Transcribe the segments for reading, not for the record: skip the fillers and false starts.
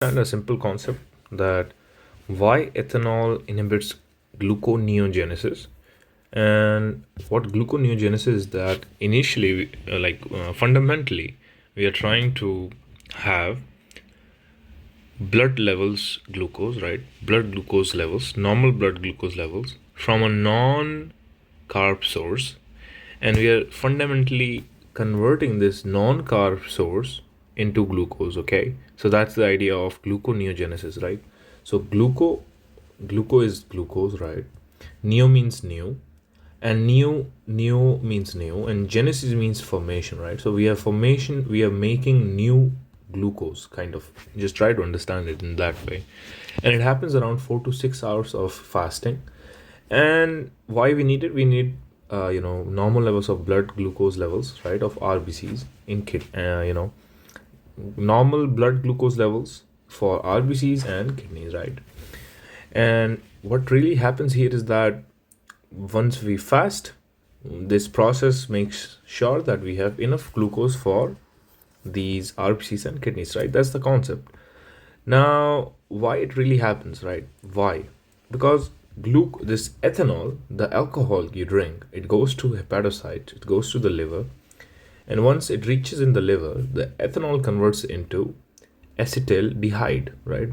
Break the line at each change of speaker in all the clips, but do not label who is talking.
And a simple concept that why ethanol inhibits gluconeogenesis. And what gluconeogenesis is, that initially, fundamentally, we are trying to have blood levels glucose, right? Blood glucose levels, normal blood glucose levels from a non carb source, and we are fundamentally converting this non carb source into glucose. Okay, so that's the idea of gluconeogenesis, right? So gluco is glucose, right? Neo means new, and neo means new, and genesis means formation, right? So we have formation, we are making new glucose, kind of. Just try to understand it in that way. And it happens around 4 to 6 hours of fasting. And why we need it? We need normal levels of blood glucose levels, right, of RBCs in normal blood glucose levels for RBCs and kidneys, right? And what really happens here is that once we fast, this process makes sure that we have enough glucose for these RBCs and kidneys, right? That's the concept. Now, why it really happens, right? Why? Because this ethanol, the alcohol you drink, it goes to hepatocytes, it goes to the liver, and once it reaches in the liver, the ethanol converts into acetaldehyde, right?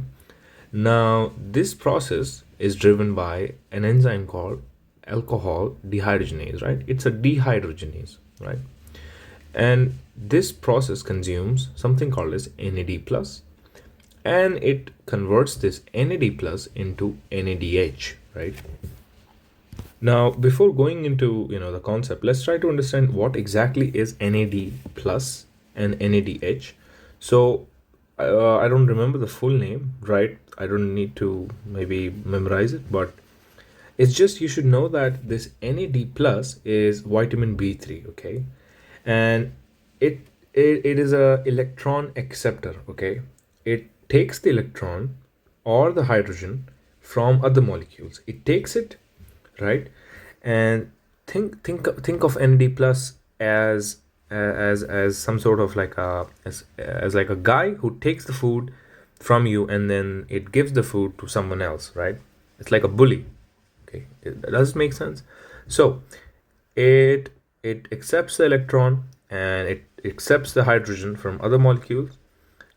Now, this process is driven by an enzyme called alcohol dehydrogenase, right? It's a dehydrogenase, right? And this process consumes something called as NAD plus, and it converts this NAD plus into NADH, right? Now, before going into the concept, let's try to understand what exactly is NAD plus and NADH. So I don't remember the full name, right? I don't need to maybe memorize it, but it's just you should know that this NAD plus is vitamin B3, okay? And it it is a electron acceptor, okay? It takes the electron or the hydrogen from other molecules. It takes it, right? And think of NAD plus as some sort of like as like a guy who takes the food from you and then it gives the food to someone else, right? It's like a bully. Okay, does it make sense? So it it accepts the electron and it accepts the hydrogen from other molecules,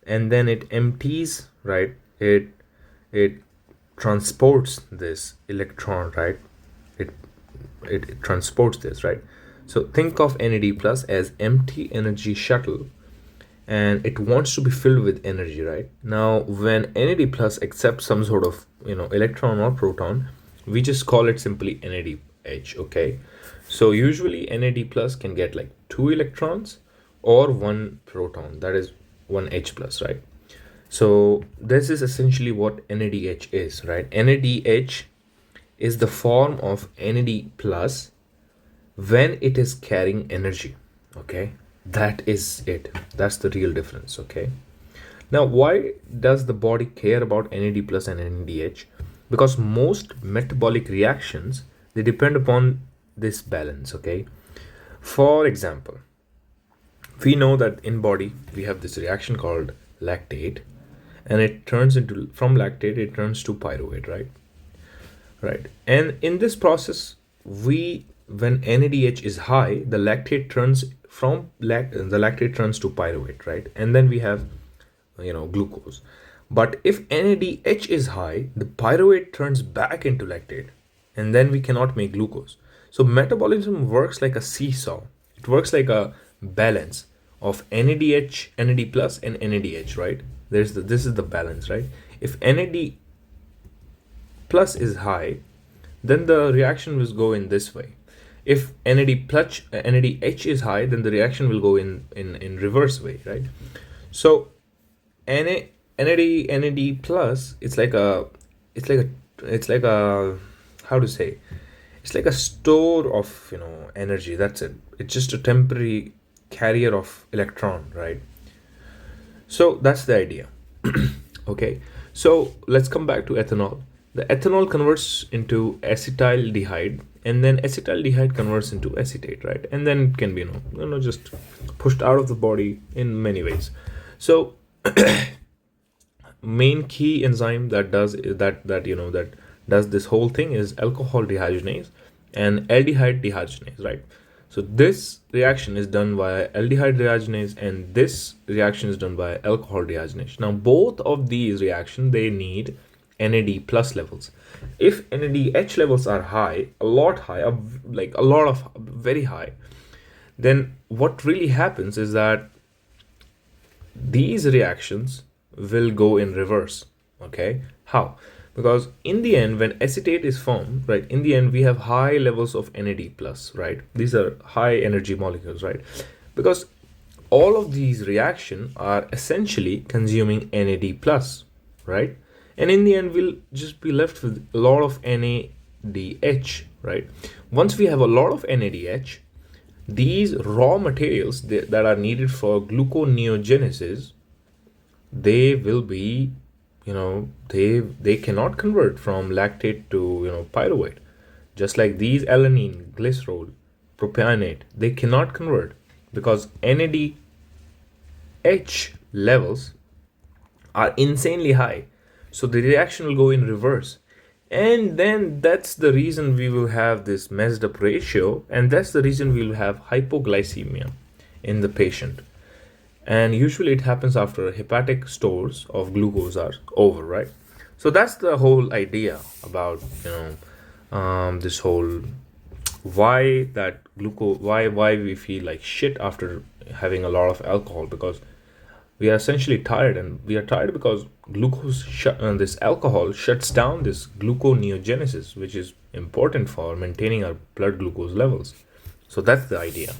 and then it empties, right? It transports this electron, right? it it transports this, right? So think of NAD plus as empty energy shuttle, and it wants to be filled with energy, right? Now when NAD plus accepts some sort of electron or proton, we just call it simply NADH, okay? So usually NAD plus can get like 2 electrons or 1 proton, that is 1H plus, right? So this is essentially what NADH is, right? NADH is the form of NAD plus when it is carrying energy, okay? That is it. That's the real difference, okay? Now, why does the body care about NAD plus and NADH? Because most metabolic reactions, they depend upon this balance, okay? For example, we know that in body we have this reaction called lactate, and it turns into, from lactate it turns to pyruvate, right? And in this process, we when NADH is high, the lactate turns the lactate turns to pyruvate, right? And then we have glucose. But if NADH is high, the pyruvate turns back into lactate, and then we cannot make glucose. So metabolism works like a seesaw. It works like a balance of NADH, NAD plus, and NADH, right? This is the balance, right? If NAD plus is high, then the reaction will go in this way. If NADH is high, then the reaction will go in reverse way, right? So NAD plus, it's like a how to say, it's like a store of energy. That's it. It's just a temporary carrier of electron, right? So that's the idea. Okay, so let's come back to ethanol. The ethanol converts into acetaldehyde, and then acetaldehyde converts into acetate, right? And then it can be just pushed out of the body in many ways. So main key enzyme that does that does this whole thing is alcohol dehydrogenase and aldehyde dehydrogenase, right? So this reaction is done by aldehyde dehydrogenase, and this reaction is done by alcohol dehydrogenase. Now both of these reactions, they need NAD plus levels. If NADH levels are high, a lot high, like a lot of very high, then what really happens is that these reactions will go in reverse. Okay, how? Because in the end, when acetate is formed, right, in the end we have high levels of NAD plus, right? These are high energy molecules, right? Because all of these reactions are essentially consuming NAD plus, right? And in the end we'll just be left with a lot of NADH, right? Once we have a lot of NADH, these raw materials that are needed for gluconeogenesis, they will be, they cannot convert from lactate to, pyruvate. Just like these alanine, glycerol, propionate, they cannot convert because NADH levels are insanely high. So the reaction will go in reverse. And then that's the reason we will have this messed up ratio, and that's the reason we will have hypoglycemia in the patient. And usually it happens after hepatic stores of glucose are over, right? So that's the whole idea about, this whole why that why we feel like shit after having a lot of alcohol, because we are essentially tired, and we are tired because this alcohol shuts down this gluconeogenesis, which is important for maintaining our blood glucose levels. So that's the idea.